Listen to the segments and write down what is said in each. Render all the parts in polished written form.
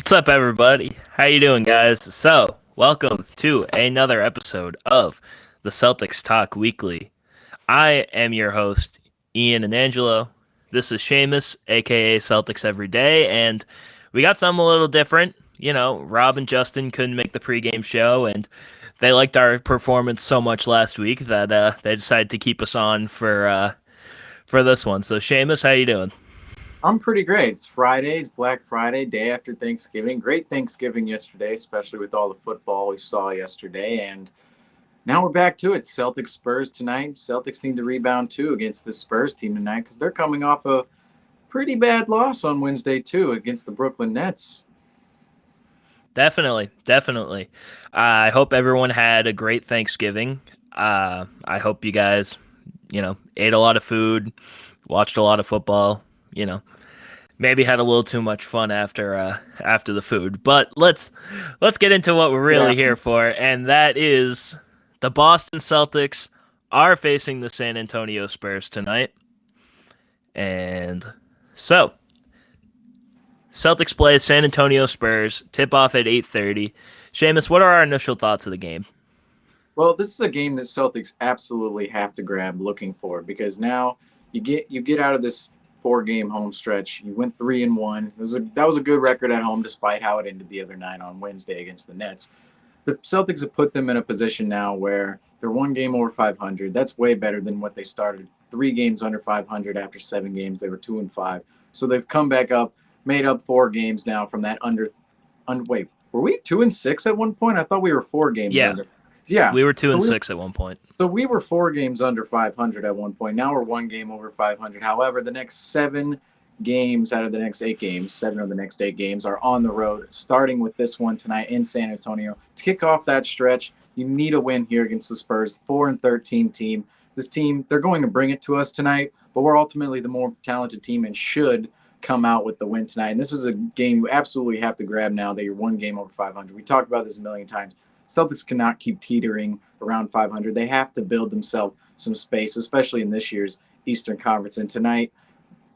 What's up, everybody? How you doing, guys? So, welcome to another episode of the Celtics Talk Weekly. I am your host, Ian and Angelo. This is Seamus, aka Celtics Every Day, and we got something a little different. Rob and Justin couldn't make the pregame show, and they liked our performance so much last week that they decided to keep us on for this one. So, Seamus, how you doing? I'm pretty great. It's Friday. It's Black Friday, day after Thanksgiving. Great Thanksgiving yesterday, especially with all the football we saw yesterday. And now we're back to it. Celtics Spurs tonight. Celtics need to rebound too against the Spurs team tonight because they're coming off a pretty bad loss on Wednesday too against the Brooklyn Nets. Definitely. I hope everyone had a great Thanksgiving. I hope you guys, ate a lot of food, watched a lot of football. Maybe had a little too much fun after the food. But let's get into what we're really here for, and that is the Boston Celtics are facing the San Antonio Spurs tonight. And so, Celtics play San Antonio Spurs, tip off at 8:30. Seamus, what are our initial thoughts of the game? Well, this is a game that Celtics absolutely have to grab looking for because now you get out of this 4-game home stretch. You went 3-1. That was a good record at home, despite how it ended the other night on Wednesday against the Nets. The Celtics have put them in a position now where they're 1 game over 500. That's way better than what they started. 3 games under 500 after 7 games. They were 2-5. So they've come back up, made up 4 games now from that wait, were we 2-6 at one point? I thought we were 4 games under. Yeah, we were 2-6 at one point. So we were 4 games under 500 at one point. Now we're 1 game over 500. However, the next 7 games out of the next 8 games, 7 of the next 8 games are on the road, starting with this one tonight in San Antonio. To kick off that stretch, you need a win here against the Spurs, 4-13 team. This team, they're going to bring it to us tonight, but we're ultimately the more talented team and should come out with the win tonight. And this is a game you absolutely have to grab now that you're 1 game over 500. We talked about this a million times. Celtics cannot keep teetering around 500. They have to build themselves some space, especially in this year's Eastern Conference. And tonight,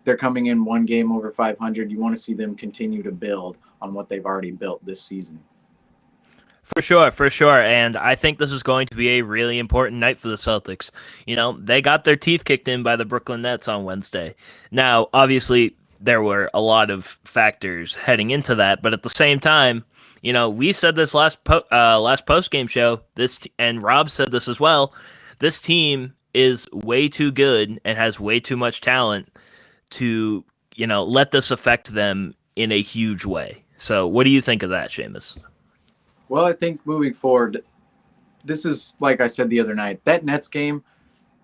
they're coming in 1 game over 500. You want to see them continue to build on what they've already built this season. For sure. And I think this is going to be a really important night for the Celtics. They got their teeth kicked in by the Brooklyn Nets on Wednesday. Now, obviously, there were a lot of factors heading into that, but at the same time, we said this last post-game show, and Rob said this as well, this team is way too good and has way too much talent to, let this affect them in a huge way. So what do you think of that, Seamus? Well, I think moving forward, this is, like I said the other night, that Nets game,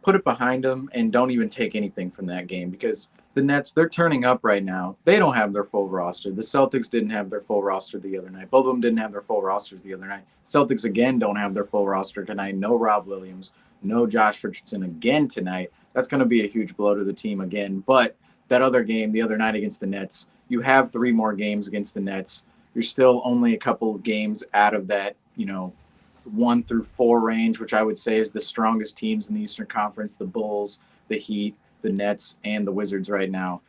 put it behind them and don't even take anything from that game because the Nets, they're turning up right now. They don't have their full roster. The Celtics didn't have their full roster the other night. Both of them didn't have their full rosters the other night. Celtics, again, don't have their full roster tonight. No Rob Williams, no Josh Richardson again tonight. That's going to be a huge blow to the team again. But that other game the other night against the Nets, you have 3 more games against the Nets. You're still only a couple of games out of that, 1 through 4 range, which I would say is the strongest teams in the Eastern Conference, the Bulls, the Heat, the Nets, and the Wizards right now.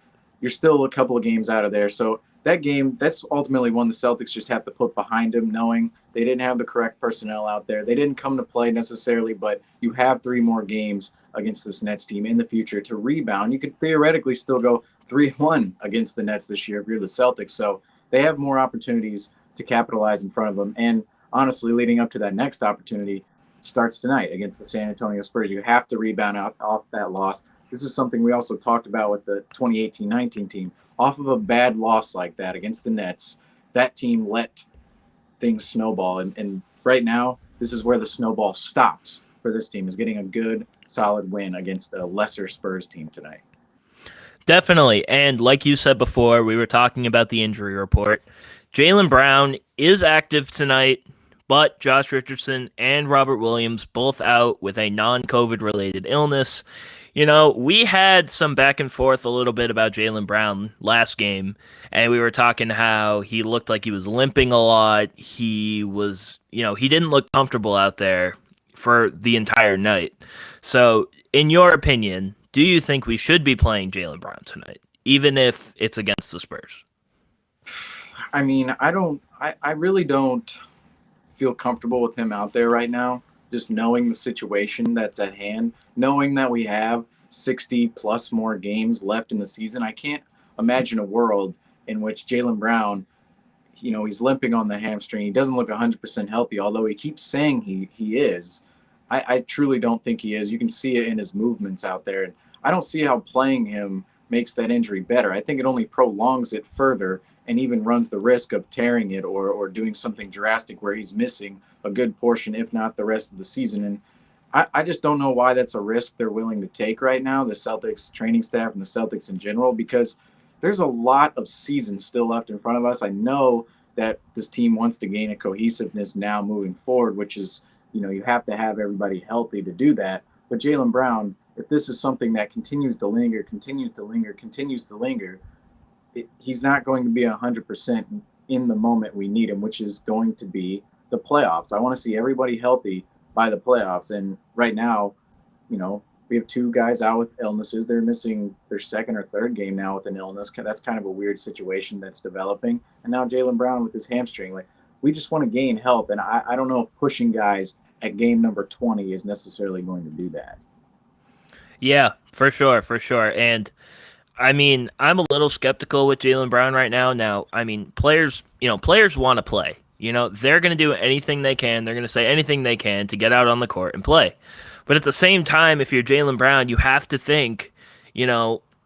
You're still a couple of games out of there. So that game, that's ultimately one the Celtics just have to put behind them, knowing they didn't have the correct personnel out there. They didn't come to play necessarily, but you have 3 more games against this Nets team in the future to rebound. You could theoretically still go 3-1 against the Nets this year if you're the Celtics. So they have more opportunities to capitalize in front of them. And honestly, leading up to that next opportunity, it starts tonight against the San Antonio Spurs. You have to rebound off that loss. This is something we also talked about with the 2018-19 team. Off of a bad loss like that against the Nets, that team let things snowball. And right now, this is where the snowball stops for this team, is getting a good, solid win against a lesser Spurs team tonight. Definitely. And like you said before, we were talking about the injury report. Jaylen Brown is active tonight, but Josh Richardson and Robert Williams both out with a non-COVID related illness. We had some back and forth a little bit about Jaylen Brown last game, and we were talking how he looked like he was limping a lot. He was, he didn't look comfortable out there for the entire night. So, in your opinion, do you think we should be playing Jaylen Brown tonight, even if it's against the Spurs? I mean, I really don't feel comfortable with him out there right now. Just knowing the situation that's at hand, knowing that we have 60 plus more games left in the season, I can't imagine a world in which Jaylen Brown, he's limping on the hamstring. He doesn't look 100% healthy, although he keeps saying he is. I truly don't think he is. You can see it in his movements out there. And I don't see how playing him makes that injury better. I think it only prolongs it further and even runs the risk of tearing it or doing something drastic where he's missing a good portion, if not the rest of the season. And I just don't know why that's a risk they're willing to take right now, the Celtics training staff and the Celtics in general, because there's a lot of season still left in front of us. I know that this team wants to gain a cohesiveness now moving forward, which is, you have to have everybody healthy to do that. But Jaylen Brown, if this is something that continues to linger, he's not going to be 100% in the moment we need him, which is going to be the playoffs. I want to see everybody healthy by the playoffs. And right now, we have two guys out with illnesses. They're missing their second or third game now with an illness. That's kind of a weird situation that's developing. And now Jaylen Brown with his hamstring. Like, we just want to gain health. And I don't know if pushing guys at game number 20 is necessarily going to do that. Yeah, for sure, for sure. And I mean, I'm a little skeptical with Jaylen Brown right now. Now, I mean, players want to play. They're going to do anything they can. They're going to say anything they can to get out on the court and play. But at the same time, if you're Jaylen Brown, you have to think,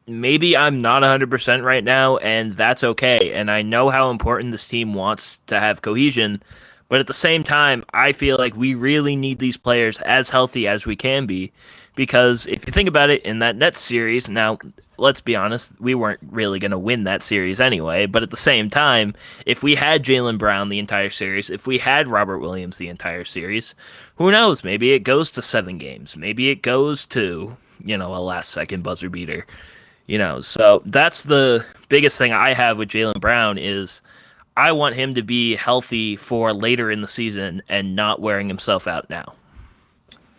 maybe I'm not 100% right now, and that's okay. And I know how important this team wants to have cohesion. But at the same time, I feel like we really need these players as healthy as we can be. Because if you think about it, in that Nets series, now, let's be honest, we weren't really going to win that series anyway. But at the same time, if we had Jaylen Brown the entire series, if we had Robert Williams the entire series, who knows? Maybe it goes to 7 games. Maybe it goes to, a last-second buzzer beater. So that's the biggest thing I have with Jaylen Brown is I want him to be healthy for later in the season and not wearing himself out now.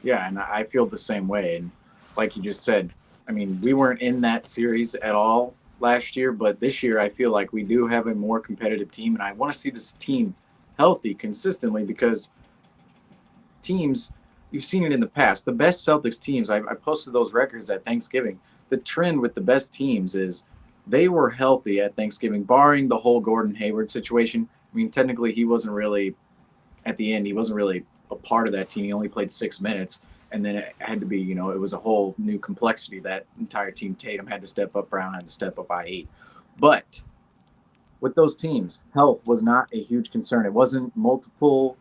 Yeah, and I feel the same way. And like you just said, I mean, we weren't in that series at all last year, but this year I feel like we do have a more competitive team, and I want to see this team healthy consistently because teams, you've seen it in the past. The best Celtics teams, I posted those records at Thanksgiving. The trend with the best teams is they were healthy at Thanksgiving, barring the whole Gordon Hayward situation. I mean, technically he wasn't really, at the end, he wasn't really a part of that team. He only played 6 minutes, and then it had to be, it was a whole new complexity. That entire team, Tatum had to step up, Brown had to step up, I8. But with those teams, health was not a huge concern. It wasn't multiple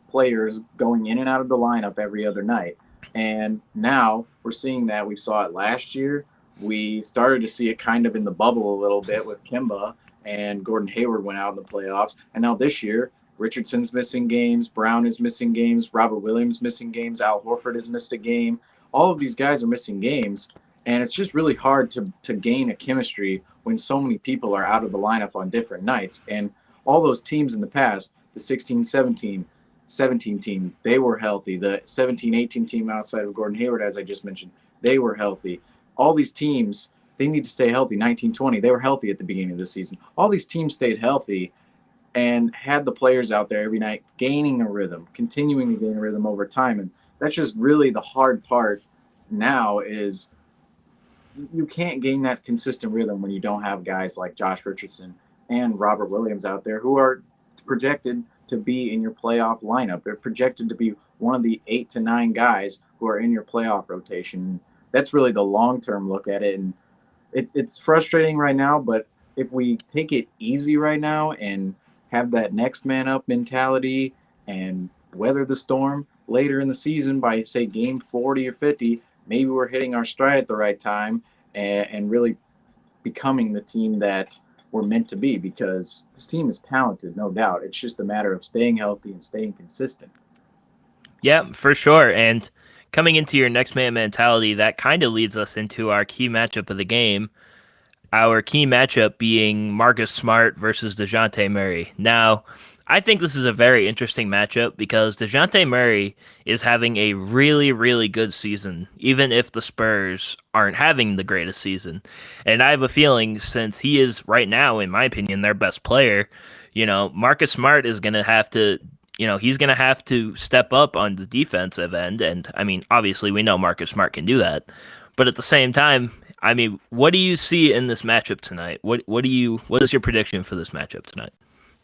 players going in and out of the lineup every other night. And now we're seeing that. We saw it last year. We started to see it kind of in the bubble a little bit with Kemba, and Gordon Hayward went out in the playoffs. And now this year, Richardson's missing games, Brown is missing games, Robert Williams missing games, Al Horford has missed a game. All of these guys are missing games, and it's just really hard to gain a chemistry when so many people are out of the lineup on different nights. And all those teams in the past, the 16-17 team, they were healthy. The 17-18 team outside of Gordon Hayward, as I just mentioned, they were healthy. All these teams, they need to stay healthy. 19-20, they were healthy at the beginning of the season. All these teams stayed healthy and had the players out there every night gaining a rhythm, continuing to gain a rhythm over time. And that's just really the hard part now is you can't gain that consistent rhythm when you don't have guys like Josh Richardson and Robert Williams out there who are projected to be in your playoff lineup. They're projected to be one of the 8 to 9 guys who are in your playoff rotation. That's really the long-term look at it. And it's frustrating right now, but if we take it easy right now and have that next man up mentality and weather the storm later in the season by, say, game 40 or 50, maybe we're hitting our stride at the right time and really becoming the team that we're meant to be, because this team is talented, no doubt. It's just a matter of staying healthy and staying consistent. Yeah, for sure. And coming into your next man mentality, that kind of leads us into our key matchup of the game. Our key matchup being Marcus Smart versus DeJounte Murray. Now, I think this is a very interesting matchup because DeJounte Murray is having a really, really good season, even if the Spurs aren't having the greatest season. And I have a feeling, since he is right now, in my opinion, their best player, Marcus Smart is going to have to, he's going to have to step up on the defensive end. And I mean, obviously, we know Marcus Smart can do that. But at the same time, I mean, what do you see in this matchup tonight? What is your prediction for this matchup tonight?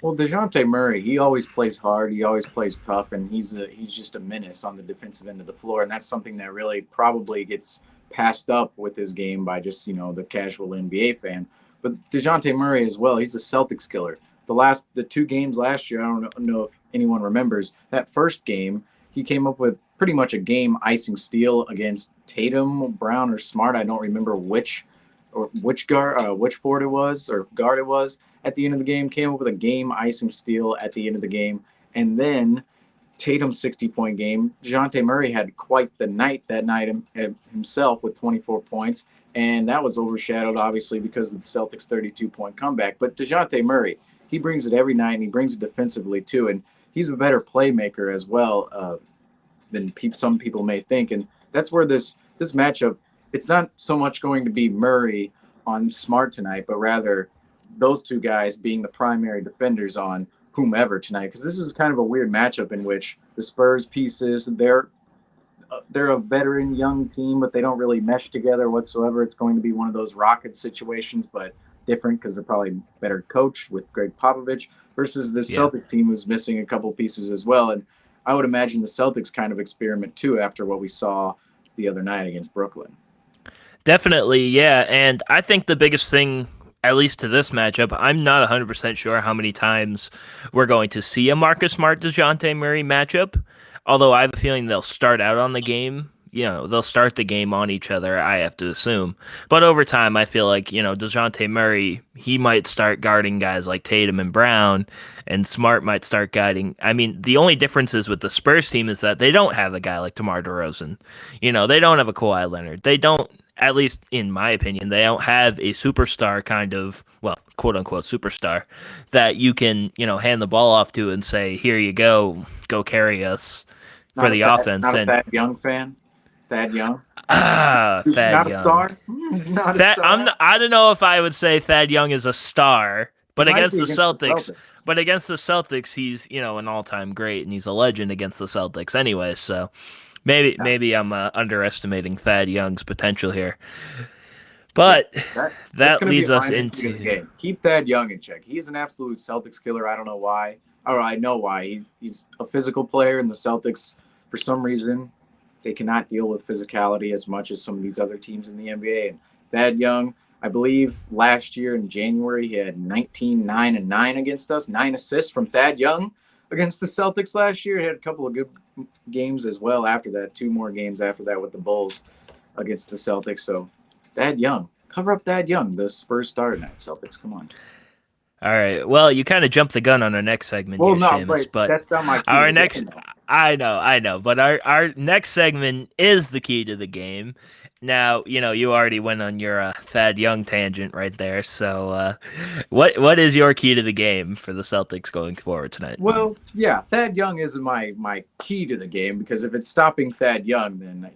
Well, DeJounte Murray, he always plays hard. He always plays tough, and he's just a menace on the defensive end of the floor. And that's something that really probably gets passed up with his game by just, the casual NBA fan. But DeJounte Murray as well, he's a Celtics killer. The 2 games last year, I don't know if anyone remembers, that first game, he came up with pretty much a game icing steal against Tatum, Brown, or Smart. I don't remember which forward it was or guard it was. At the end of the game, came up with a game icing steal at the end of the game. And then Tatum's 60-point game. DeJounte Murray had quite the night that night himself with 24 points. And that was overshadowed, obviously, because of the Celtics' 32-point comeback. But DeJounte Murray, he brings it every night, and he brings it defensively, too. And he's a better playmaker as well than some people may think. And that's where this matchup, it's not so much going to be Murray on Smart tonight, but rather those 2 guys being the primary defenders on whomever tonight. Because this is kind of a weird matchup in which the Spurs pieces, they're a veteran young team, but they don't really mesh together whatsoever. It's going to be one of those Rockets situations, but different because they're probably better coached with Greg Popovich versus this Celtics team who's missing a couple pieces as well. And I would imagine the Celtics kind of experiment too after what we saw the other night against Brooklyn. Definitely, yeah. And I think the biggest thing, at least to this matchup, I'm not 100% sure how many times we're going to see a Marcus Smart DeJounte Murray matchup. Although I have a feeling they'll start out on the game. They'll start the game on each other, I have to assume. But over time, I feel like, DeJounte Murray, he might start guarding guys like Tatum and Brown, and Smart might start guarding. I mean, the only differences with the Spurs team is that they don't have a guy like DeMar DeRozan. They don't have a Kawhi Leonard. They don't, at least in my opinion, they don't have a superstar kind of, well, quote unquote superstar that you can, hand the ball off to and say, here you go carry us for the offense. Not a Thad Young fan? Thad Young? Thad not Young. A star? Not a star? I don't know if I would say Thad Young is a star, but against the Celtics. But against the Celtics, he's, an all-time great, and he's a legend against the Celtics anyway, so maybe I'm underestimating Thad Young's potential here. But that leads us into the game. Keep Thad Young in check. He's an absolute Celtics killer. I don't know why. Or I know why. He's a physical player, and the Celtics, for some reason, they cannot deal with physicality as much as some of these other teams in the NBA. And Thad Young, I believe last year in January, he had 19, 9, and 9 against us. 9 assists from Thad Young against the Celtics last year. He had a couple of good games as well after that. 2 more games after that with the Bulls against the Celtics. So Thad Young. Cover up Thad Young. The Spurs started tonight. Celtics, come on. All right. Well, you kind of jumped the gun on our next segment here, Seamus, but that's not my key. Our next, I know, but our next segment is the key to the game. Now, you already went on your Thad Young tangent right there. So, what is your key to the game for the Celtics going forward tonight? Well, yeah, Thad Young is my key to the game because if it's stopping Thad Young, then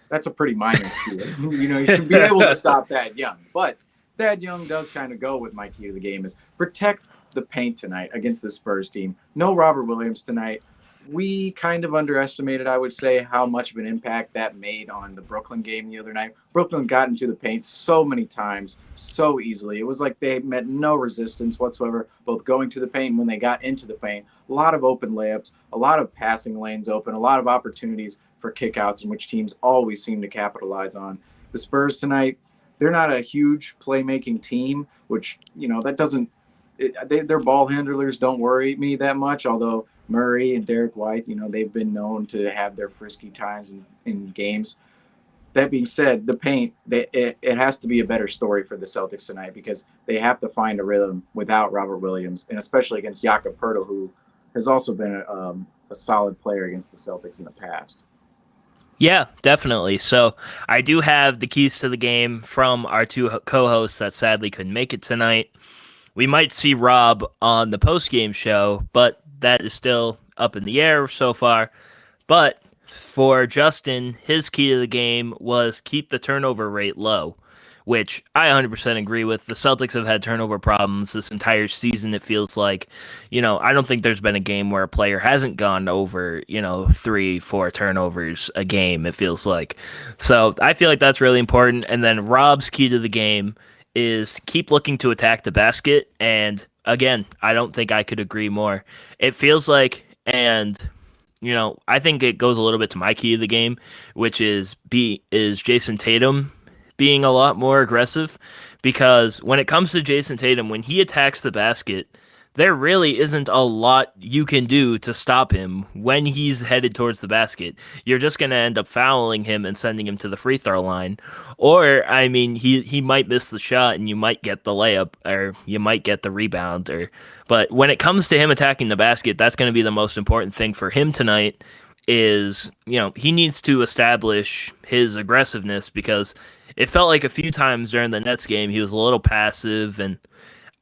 that's a pretty minor key. You should be able to stop Thad Young, but Thad Young does kind of go with my key to the game is protect the paint tonight against the Spurs team. No Robert Williams tonight. We kind of underestimated, I would say, how much of an impact that made on the Brooklyn game the other night. Brooklyn got into the paint so many times, so easily. It was like they met no resistance whatsoever, both going to the paint and when they got into the paint. A lot of open layups, a lot of passing lanes open, a lot of opportunities for kickouts in which teams always seem to capitalize on. The Spurs tonight, they're not a huge playmaking team, which, that doesn't their ball handlers don't worry me that much, although Murray and Derek White, they've been known to have their frisky times in games. That being said, the paint, it has to be a better story for the Celtics tonight because they have to find a rhythm without Robert Williams, and especially against Jakob Poeltl, who has also been a solid player against the Celtics in the past. Yeah, definitely. So I do have the keys to the game from our 2 co-hosts that sadly couldn't make it tonight. We might see Rob on the post-game show, but that is still up in the air so far. But for Justin, his key to the game was keep the turnover rate low, which I 100% agree with. The Celtics have had turnover problems this entire season. It feels like, I don't think there's been a game where a player hasn't gone over, 3-4 turnovers a game, it feels like. So I feel like that's really important. And then Rob's key to the game is keep looking to attack the basket. And again, I don't think I could agree more. It feels like, and I think it goes a little bit to my key of the game, which is Jason Tatum being a lot more aggressive, because when it comes to Jason Tatum, when he attacks the basket, there really isn't a lot you can do to stop him when he's headed towards the basket. You're just going to end up fouling him and sending him to the free throw line. Or, I mean, he might miss the shot and you might get the layup, or you might get the rebound. But when it comes to him attacking the basket, that's going to be the most important thing for him tonight is, he needs to establish his aggressiveness, because it felt like a few times during the Nets game he was a little passive, and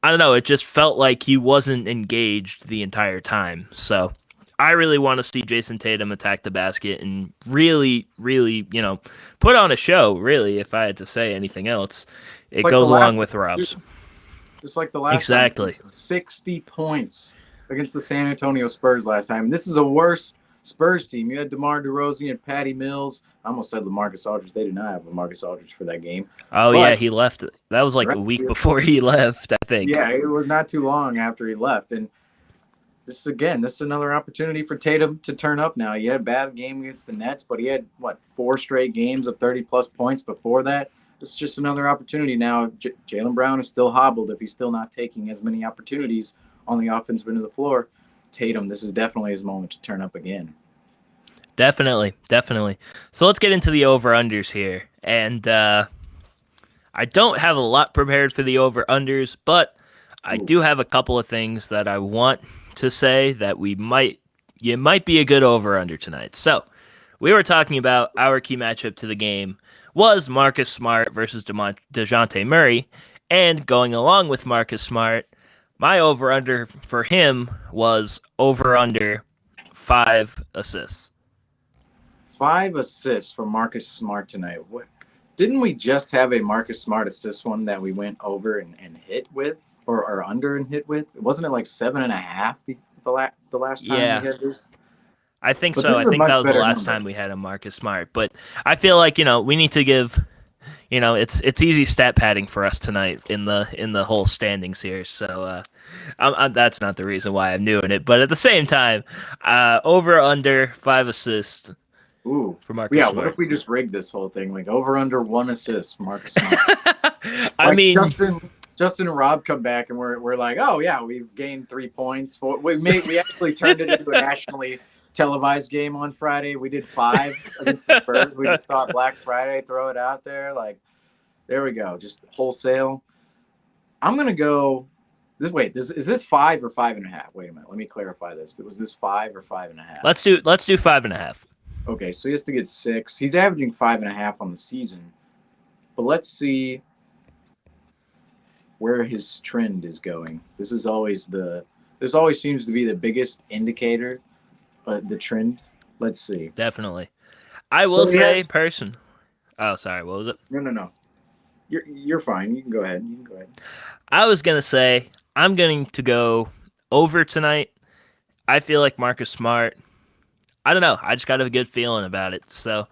I don't know, it just felt like he wasn't engaged the entire time. So I really want to see Jason Tatum attack the basket and really, really, put on a show, really, if I had to say anything else. It like goes along with Rob's. Just like the last exactly. time, 60 points against the San Antonio Spurs last time. This is a worse Spurs team. You had DeMar DeRozan, you had Patty Mills. I almost said LaMarcus Aldridge. They did not have LaMarcus Aldridge for that game. Oh, yeah, he left. That was like a week before he left, I think. Yeah, it was not too long after he left. And this is another opportunity for Tatum to turn up now. He had a bad game against the Nets, but he had, 4 straight games of 30-plus points before that. This is just another opportunity now. Jaylen Brown is still hobbled if he's still not taking as many opportunities on the offensive end of the floor. Tatum, this is definitely his moment to turn up again. Definitely. So let's get into the over-unders here. And I don't have a lot prepared for the over-unders, but I do have a couple of things that I want to say that you might be a good over-under tonight. So we were talking about our key matchup to the game was Marcus Smart versus DeJounte Murray, and going along with Marcus Smart, my over-under for him was over-under 5 assists. 5 assists for Marcus Smart tonight. Didn't we just have a Marcus Smart assist one that we went over and hit with, or under and hit with? Wasn't it like 7.5 the last time we had this? I think so. I think that was the last time we had a Marcus Smart. But I feel like, we need to give, it's easy stat padding for us tonight in the whole standings here. So that's not the reason why I'm doing it. But at the same time, over under 5 assists. Ooh, for Marcus Smart. What if we just rigged this whole thing? Like over under 1 assist for Marcus Smart. I mean, Justin and Rob come back and we're like, oh yeah, we've gained 3 points. We actually turned it into a nationally televised game on Friday. We did 5 against the Spurs. We just thought Black Friday, throw it out there. Like, there we go, just wholesale. I'm gonna go. Is this 5 or 5.5? Wait a minute, let me clarify this. Was this 5 or 5.5? Let's do 5.5. Okay, so he has to get 6. He's averaging 5.5 on the season. But let's see where his trend is going. This always seems to be the biggest indicator, the trend. Let's see. Definitely. I will say, Oh, sorry. What was it? No. You're fine. You can go ahead. I was gonna say I'm going to go over tonight. I feel like Marcus Smart. I don't know. I just got a good feeling about it. So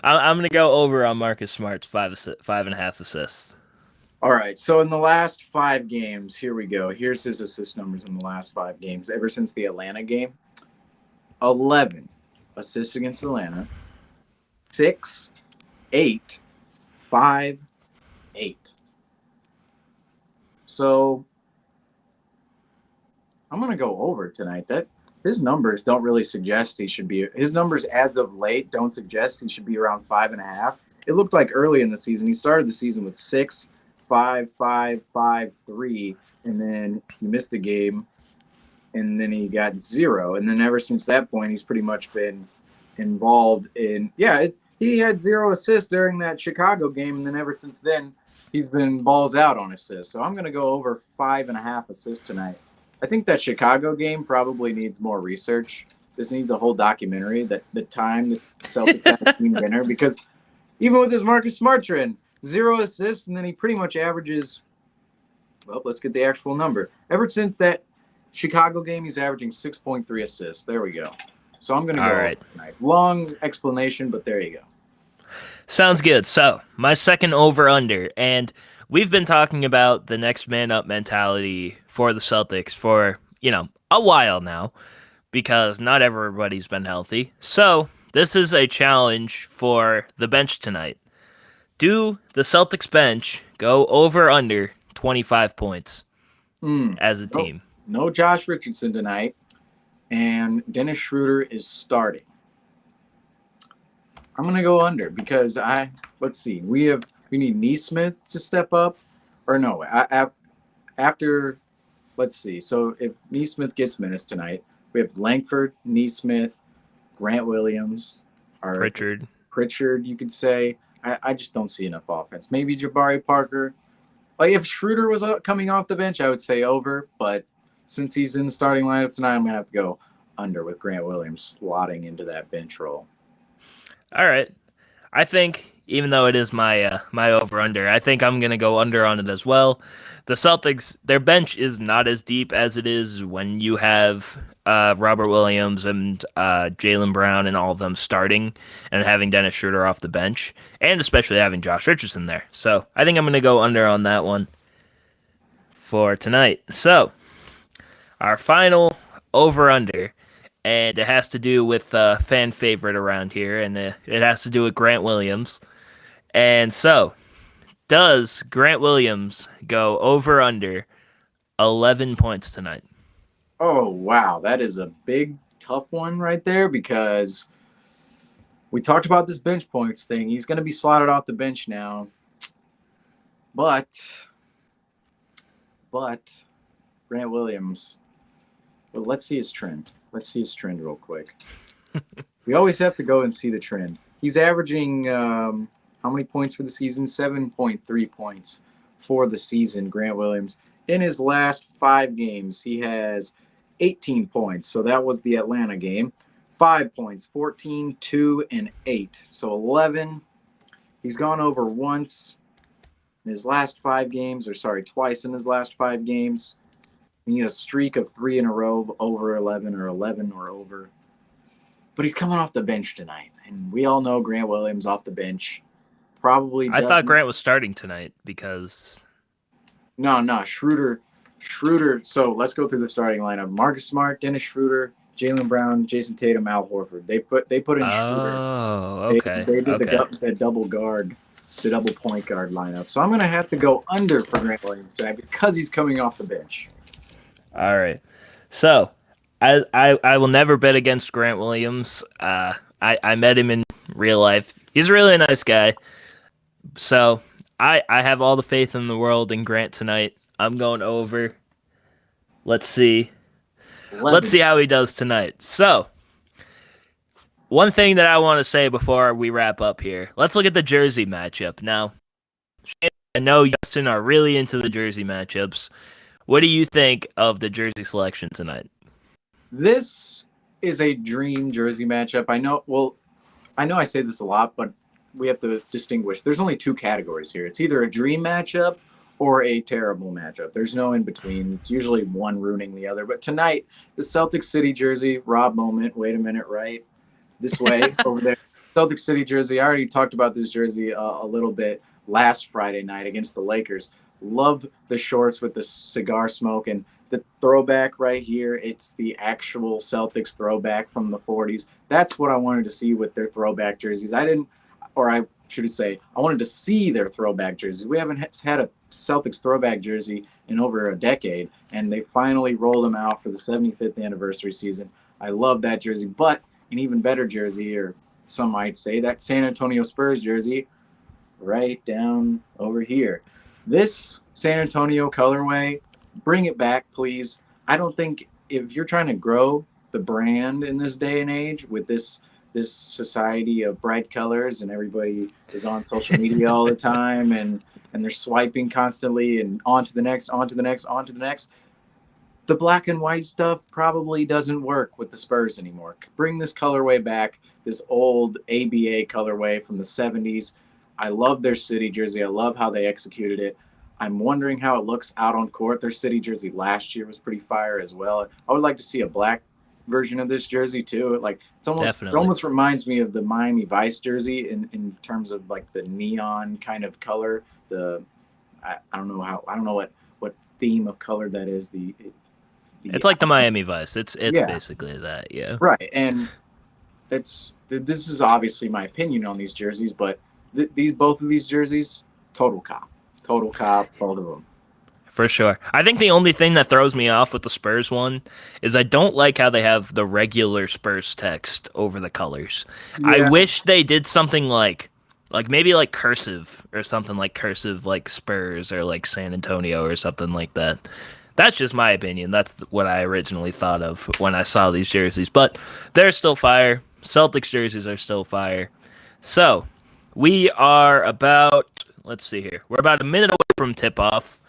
I'm going to go over on Marcus Smart's 5.5 assists. All right. So in the last 5 games, here we go. Here's his assist numbers in the last 5 games. Ever since the Atlanta game, 11 assists against Atlanta, 6, 8, 5, 8. So I'm going to go over tonight. His numbers don't really suggest he should be. His numbers as of late don't suggest he should be around 5.5. It looked like early in the season he started the season with 6, 5, 5, 5, 3, and then he missed a game, and then he got 0. And then ever since that point, he's pretty much been involved in. He had 0 assists during that Chicago game, and then ever since then, he's been balls out on assists. So I'm going to go over 5.5 assists tonight. I think that Chicago game probably needs more research. This needs a whole documentary, that the time the Celtics had a team winner, because even with his Marcus Smart trend, 0 assists, and then he pretty much averages, well, let's get the actual number. Ever since that Chicago game, he's averaging 6.3 assists. There we go. So I'm going to go All right. tonight. Long explanation, but there you go. Sounds good. So, my second over-under, and we've been talking about the next man up mentality for the Celtics for, a while now, because not everybody's been healthy. So, this is a challenge for the bench tonight. Do the Celtics bench go over/under 25 points as a team? No Josh Richardson tonight, and Dennis Schroeder is starting. I'm gonna go under because let's see, we need Neesmith to step up, or no, after, let's see. So if Neesmith gets minutes tonight, we have Langford, Neesmith, Grant Williams, or Pritchard, you could say. I just don't see enough offense. Maybe Jabari Parker. Like if Schroeder was coming off the bench, I would say over. But since he's in the starting lineup tonight, I'm gonna have to go under with Grant Williams slotting into that bench role. All right. I think even though it is my over/under, I think I'm gonna go under on it as well. The Celtics, their bench is not as deep as it is when you have Robert Williams and Jaylen Brown and all of them starting and having Dennis Schroeder off the bench, and especially having Josh Richardson there. So I think I'm going to go under on that one for tonight. So our final over/under, and it has to do with a fan favorite around here, and it has to do with Grant Williams. And so, does Grant Williams go over/under 11 points tonight? Oh, wow. That is a big, tough one right there because we talked about this bench points thing. He's going to be slotted off the bench now. But Grant Williams, well, let's see his trend. Let's see his trend real quick. We always have to go and see the trend. He's averaging how many points for the season? 7.3 points for the season, Grant Williams. In his last 5 games, he has 18 points. So that was the Atlanta game. 5 points, 14, 2, and 8. So 11. He's gone over once in his last 5 games, twice in his last 5 games. He had a streak of 3 in a row over 11 or 11 or over. But he's coming off the bench tonight. And we all know Grant Williams off the bench. I thought Grant was starting tonight because... No, Schroeder. So let's go through the starting lineup. Marcus Smart, Dennis Schroeder, Jaylen Brown, Jason Tatum, Al Horford. They put in Schroeder. Oh, okay. They did the double guard, the double point guard lineup. So I'm going to have to go under for Grant Williams tonight because he's coming off the bench. All right. So I will never bet against Grant Williams. I met him in real life. He's a really nice guy. So I have all the faith in the world in Grant tonight. I'm going over. Let's see. 11. Let's see how he does tonight. So, one thing that I want to say before we wrap up here. Let's look at the jersey matchup. Now, I know Justin are really into the jersey matchups. What do you think of the jersey selection tonight? This is a dream jersey matchup. I know I say this a lot, but we have to distinguish. There's only 2 categories here. It's either a dream matchup or a terrible matchup. There's no in between. It's usually one ruining the other. But tonight, the Celtics City jersey, Rob moment. Wait a minute, right? This way, over there. Celtics City jersey. I already talked about this jersey a little bit last Friday night against the Lakers. Love the shorts with the cigar smoke and the throwback right here. It's the actual Celtics throwback from the 40s. That's what I wanted to see with their throwback jerseys. I wanted to see their throwback jerseys. We haven't had a Celtics throwback jersey in over a decade, and they finally rolled them out for the 75th anniversary season. I love that jersey, but an even better jersey, or some might say, that San Antonio Spurs jersey right down over here. This San Antonio colorway, bring it back, please. I don't think if you're trying to grow the brand in this day and age with this society of bright colors and everybody is on social media all the time and they're swiping constantly and on to the next. The black and white stuff probably doesn't work with the Spurs anymore. Bring this colorway back, this old ABA colorway from the 70s. I love their city jersey. I love how they executed it. I'm wondering how it looks out on court. Their city jersey last year was pretty fire as well. I would like to see a black version of this jersey too. Like it Definitely. almost reminds me of the Miami Vice jersey in terms of like the neon kind of color. I don't know what theme of color that is. It's like the Miami Vice. It's Yeah. basically that, yeah. Right, and this is obviously my opinion on these jerseys, but both of these jerseys, total cop, both of them. For sure. I think the only thing that throws me off with the Spurs one is I don't like how they have the regular Spurs text over the colors. I Yeah. wish they did something like maybe like cursive or something like cursive like Spurs or like San Antonio or something like that. That's just my opinion. That's what I originally thought of when I saw these jerseys. But they're still fire. Celtics jerseys are still fire. So we are about, let's see here. We're about a minute away from tip-off.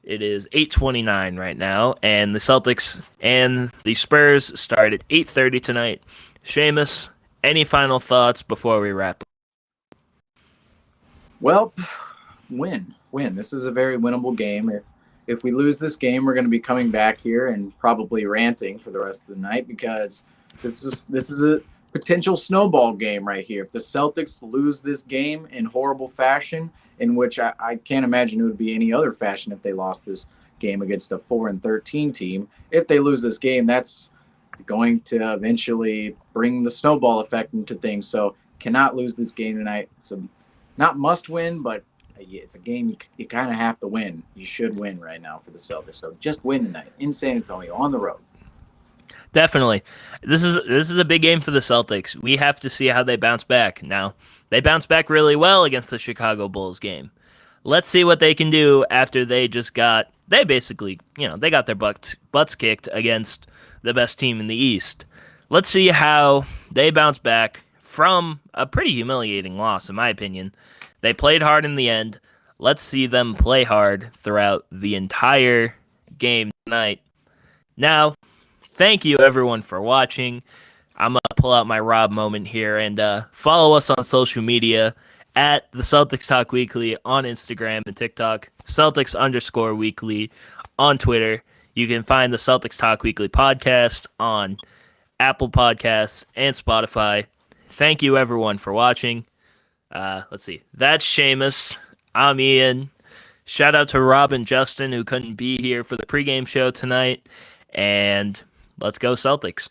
It is 8:29 right now, and the Celtics and the Spurs start at 8:30 tonight. Seamus, any final thoughts before we wrap up? Well, win. This is a very winnable game. If we lose this game, we're going to be coming back here and probably ranting for the rest of the night because this is a potential snowball game right here. If the Celtics lose this game in horrible fashion, in which I can't imagine it would be any other fashion if they lost this game against a 4-13 team. If they lose this game, that's going to eventually bring the snowball effect into things. So cannot lose this game tonight. It's a not must win, but it's a game you kind of have to win. You should win right now for the Celtics. So just win tonight in San Antonio on the road. Definitely. This is a big game for the Celtics. We have to see how they bounce back. Now, they bounced back really well against the Chicago Bulls game. Let's see what they can do after they got their butts kicked against the best team in the East. Let's see how they bounce back from a pretty humiliating loss, in my opinion. They played hard in the end. Let's see them play hard throughout the entire game tonight. Now, thank you everyone for watching. I'm going to pull out my Rob moment here and follow us on social media at the Celtics Talk Weekly on Instagram and TikTok, Celtics_weekly on Twitter. You can find the Celtics Talk Weekly podcast on Apple Podcasts and Spotify. Thank you everyone for watching. Let's see. That's Seamus. I'm Ian. Shout out to Rob and Justin who couldn't be here for the pregame show tonight. And let's go Celtics.